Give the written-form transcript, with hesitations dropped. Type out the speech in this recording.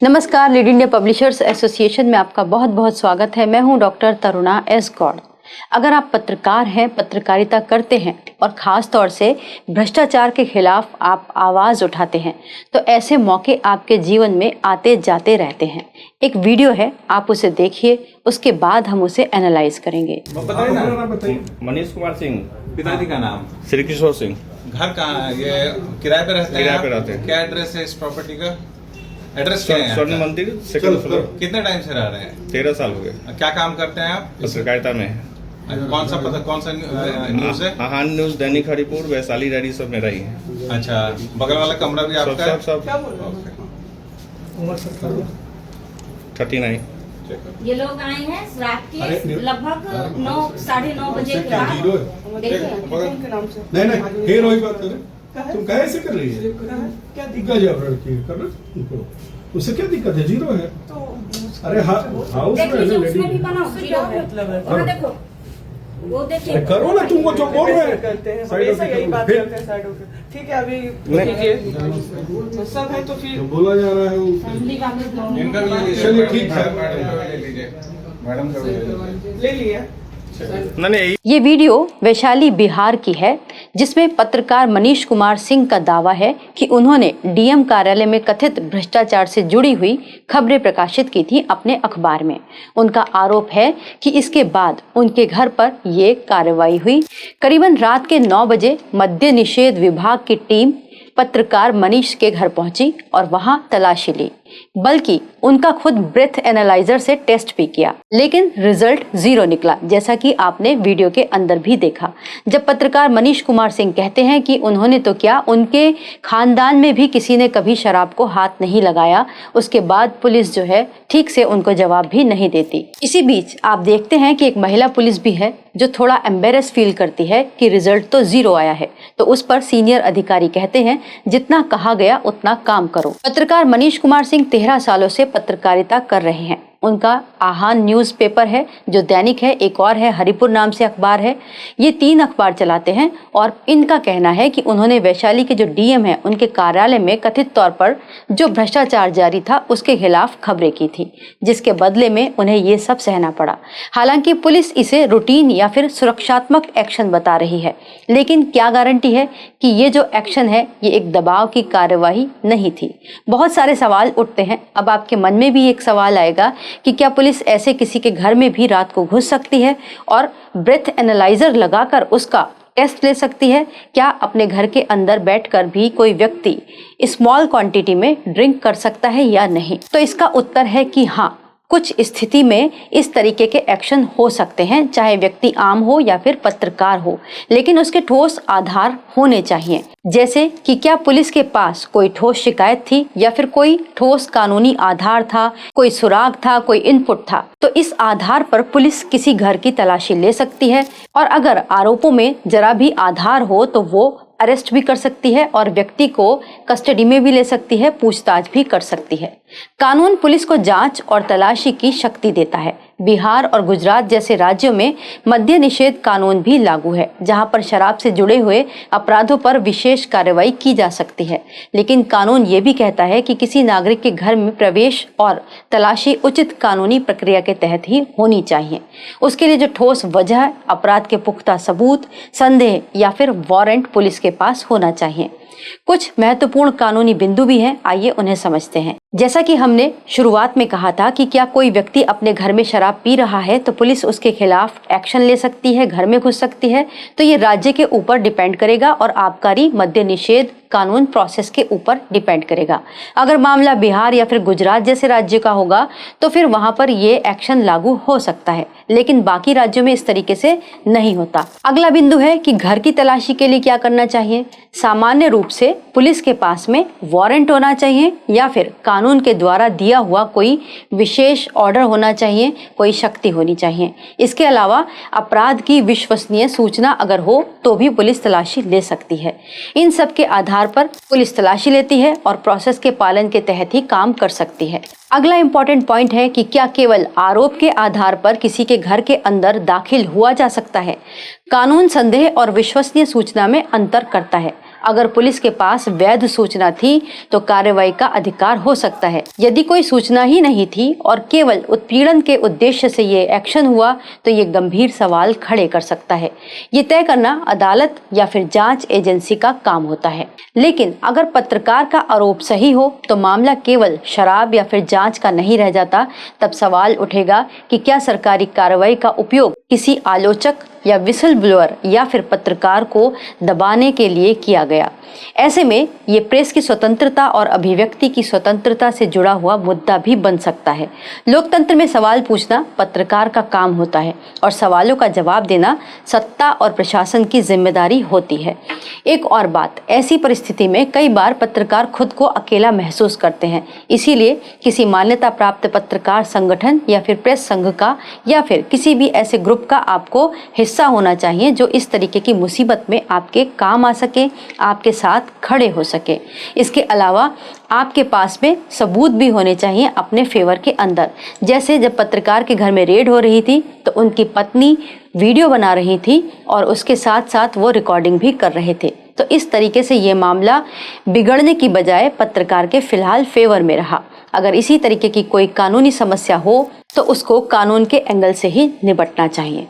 नमस्कार, lead India publishers association में आपका बहुत बहुत स्वागत है। मैं हूं डॉक्टर तरुणा एस गौड़। अगर आप पत्रकार हैं, पत्रकारिता करते हैं और ख़ास तौर से भ्रष्टाचार के खिलाफ आप आवाज़ उठाते हैं तो ऐसे मौके आपके जीवन में आते जाते रहते हैं। एक वीडियो है, आप उसे देखिए, उसके बाद हम उसे एनालाइज करेंगे। मनीष कुमार सिंह। पिताजी का नाम? श्री किशोर सिंह। घर कहाँ है? ये किराए पे रहते हैं? किराए पे रहते हैं। क्या एड्रेस है इस प्रॉपर्टी का? एड्रेस क्या है? स्वर्ण मंदिर, सेकंड फ्लोर। कितने टाइम से रह रहे हैं? 13 साल हो गए। क्या काम करते हैं आप? पत्रकारिता में है। कौन सा न्यूज है? आहान न्यूज, दैनिक हरिपुर, वैशाली डायरी सब में रही है। अच्छा, बगल वाला कमरा भी आपका है? सब 39। ये लोग आए हैं रात के लगभग 9 साढ़े 9 बजे के बाद। नहीं फिर वही बात करें, तुम कैसे कर रही है? क्या दिक्कत है? करना उससे क्या दिक्कत है? जीरो है तो अरे हाउस में उसमें भी बना जीरो है। और देखो वो देखिए, करो ना, तुमको जो बोल रहे हैं करते हैं हमेशा यही बात करते हैं साइड होकर। ठीक है, अभी कीजिए सब है तो फिर बोला जा रहा है वो। इनका भी चलिए ठीक है, मैडम का ले लिया। नहीं, ये वीडियो वैशाली बिहार की है, जिसमें पत्रकार मनीष कुमार सिंह का दावा है कि उन्होंने डीएम कार्यालय में कथित भ्रष्टाचार से जुड़ी हुई खबरें प्रकाशित की थी अपने अखबार में। उनका आरोप है कि इसके बाद उनके घर पर ये कार्रवाई हुई। करीबन रात के 9 बजे मद्य निषेध विभाग की टीम पत्रकार मनीष के घर पहुंची और वहां तलाशी ली, बल्कि उनका खुद ब्रेथ एनालाइजर से टेस्ट भी किया, लेकिन रिजल्ट 0 निकला, जैसा कि आपने वीडियो के अंदर भी देखा। जब पत्रकार मनीष कुमार सिंह कहते हैं कि उन्होंने तो क्या, उनके खानदान में भी किसी ने कभी शराब को हाथ नहीं लगाया, उसके बाद पुलिस जो है ठीक से उनको जवाब भी नहीं देती। इसी बीच आप देखते हैं कि एक महिला पुलिस भी है जो थोड़ा एम्बेरस फील करती है कि रिजल्ट तो 0 आया है, तो उस पर सीनियर अधिकारी कहते हैं जितना कहा गया उतना काम करो। पत्रकार मनीष कुमार सिंह 13 सालों से पत्रकारिता कर रहे हैं। उनका आहान न्यूज़पेपर है जो दैनिक है, एक और है हरिपुर नाम से अखबार है। ये 3 अखबार चलाते हैं और इनका कहना है कि उन्होंने वैशाली के जो डीएम है उनके कार्यालय में कथित तौर पर जो भ्रष्टाचार जारी था उसके खिलाफ खबरें की थी, जिसके बदले में उन्हें ये सब सहना पड़ा। हालांकि पुलिस इसे रूटीन या फिर सुरक्षात्मक एक्शन बता रही है, लेकिन क्या गारंटी है कि ये जो एक्शन है ये एक दबाव की कार्यवाही नहीं थी। बहुत सारे सवाल उठते हैं। अब आपके मन में भी एक सवाल आएगा कि क्या पुलिस ऐसे किसी के घर में भी रात को घुस सकती है और ब्रेथ एनालाइजर लगाकर उसका टेस्ट ले सकती है? क्या अपने घर के अंदर बैठकर भी कोई व्यक्ति स्मॉल क्वांटिटी में ड्रिंक कर सकता है या नहीं? तो इसका उत्तर है कि हाँ, कुछ स्थिति में इस तरीके के एक्शन हो सकते हैं, चाहे व्यक्ति आम हो या फिर पत्रकार हो, लेकिन उसके ठोस आधार होने चाहिए। जैसे कि क्या पुलिस के पास कोई ठोस शिकायत थी या फिर कोई ठोस कानूनी आधार था, कोई सुराग था, कोई इनपुट था, तो इस आधार पर पुलिस किसी घर की तलाशी ले सकती है। और अगर आरोपों में जरा भी आधार हो तो वो अरेस्ट भी कर सकती है और व्यक्ति को कस्टडी में भी ले सकती है, पूछताछ भी कर सकती है। कानून पुलिस को जांच और तलाशी की शक्ति देता है। बिहार और गुजरात जैसे राज्यों में मद्य निषेध कानून भी लागू है, जहां पर शराब से जुड़े हुए अपराधों पर विशेष कार्रवाई की जा सकती है। लेकिन कानून ये भी कहता है कि किसी नागरिक के घर में प्रवेश और तलाशी उचित कानूनी प्रक्रिया के तहत ही होनी चाहिए। उसके लिए जो ठोस वजह, अपराध के पुख्ता सबूत, संदेह या फिर वारंट पुलिस के पास होना चाहिए। कुछ महत्वपूर्ण कानूनी बिंदु भी हैं, आइए उन्हें समझते हैं। जैसा कि हमने शुरुआत में कहा था कि क्या कोई व्यक्ति अपने घर में शराब पी रहा है तो पुलिस उसके खिलाफ एक्शन ले सकती है, घर में घुस सकती है, तो ये राज्य के ऊपर डिपेंड करेगा और आबकारी मद्य निषेध कानून प्रोसेस के ऊपर डिपेंड करेगा। अगर मामला बिहार या फिर गुजरात जैसे राज्य का होगा तो फिर वहां पर ये एक्शन लागू हो सकता है, लेकिन बाकी राज्यों में इस तरीके से नहीं होता। अगला बिंदु है कि घर की तलाशी के लिए क्या करना चाहिए। सामान्य रूप से पुलिस के पास में वारंट होना चाहिए या फिर कानून के द्वारा दिया हुआ कोई विशेष ऑर्डर होना चाहिए, कोई शक्ति होनी चाहिए। इसके अलावा अपराध की विश्वसनीय सूचना अगर हो तो भी पुलिस तलाशी ले सकती है। इन सब के आधार पर पुलिस तलाशी लेती है और प्रोसेस के पालन के तहत ही काम कर सकती है। अगला इंपॉर्टेंट पॉइंट है कि क्या केवल आरोप के आधार पर किसी के घर के अंदर दाखिल हुआ जा सकता है। कानून संदेह और विश्वसनीय सूचना में अंतर करता है। अगर पुलिस के पास वैध सूचना थी तो कार्रवाई का अधिकार हो सकता है। यदि कोई सूचना ही नहीं थी और केवल उत्पीड़न के उद्देश्य से ये एक्शन हुआ तो ये गंभीर सवाल खड़े कर सकता है। ये तय करना अदालत या फिर जांच एजेंसी का काम होता है। लेकिन अगर पत्रकार का आरोप सही हो तो मामला केवल शराब या फिर जांच का नहीं रह जाता। तब सवाल उठेगा कि क्या सरकारी कार्रवाई का उपयोग किसी आलोचक या विसल ब्लोअर या फिर पत्रकार को दबाने के लिए किया गया। ऐसे में ये प्रेस की स्वतंत्रता और अभिव्यक्ति की स्वतंत्रता से जुड़ा हुआ मुद्दा भी बन सकता है। लोकतंत्र में सवाल पूछना पत्रकार का काम होता है और सवालों का जवाब देना सत्ता और प्रशासन की जिम्मेदारी होती है। एक और बात, ऐसी परिस्थिति में कई बार पत्रकार खुद को अकेला महसूस करते हैं। इसीलिए किसी मान्यता प्राप्त पत्रकार संगठन या फिर प्रेस संघ का या फिर किसी भी ऐसे ग्रुप का आपको हिस्सा होना चाहिए जो इस तरीके की मुसीबत में आपके काम आ सके, आपके साथ खड़े हो सके। इसके अलावा आपके पास में सबूत भी होने चाहिए अपने फेवर के अंदर। जैसे जब पत्रकार के घर में रेड हो रही थी तो उनकी पत्नी वीडियो बना रही थी और उसके साथ साथ वो रिकॉर्डिंग भी कर रहे थे। तो इस तरीके से ये मामला बिगड़ने की बजाय पत्रकार के फिलहाल फेवर में रहा। अगर इसी तरीके की कोई कानूनी समस्या हो तो उसको कानून के एंगल से ही निपटना चाहिए।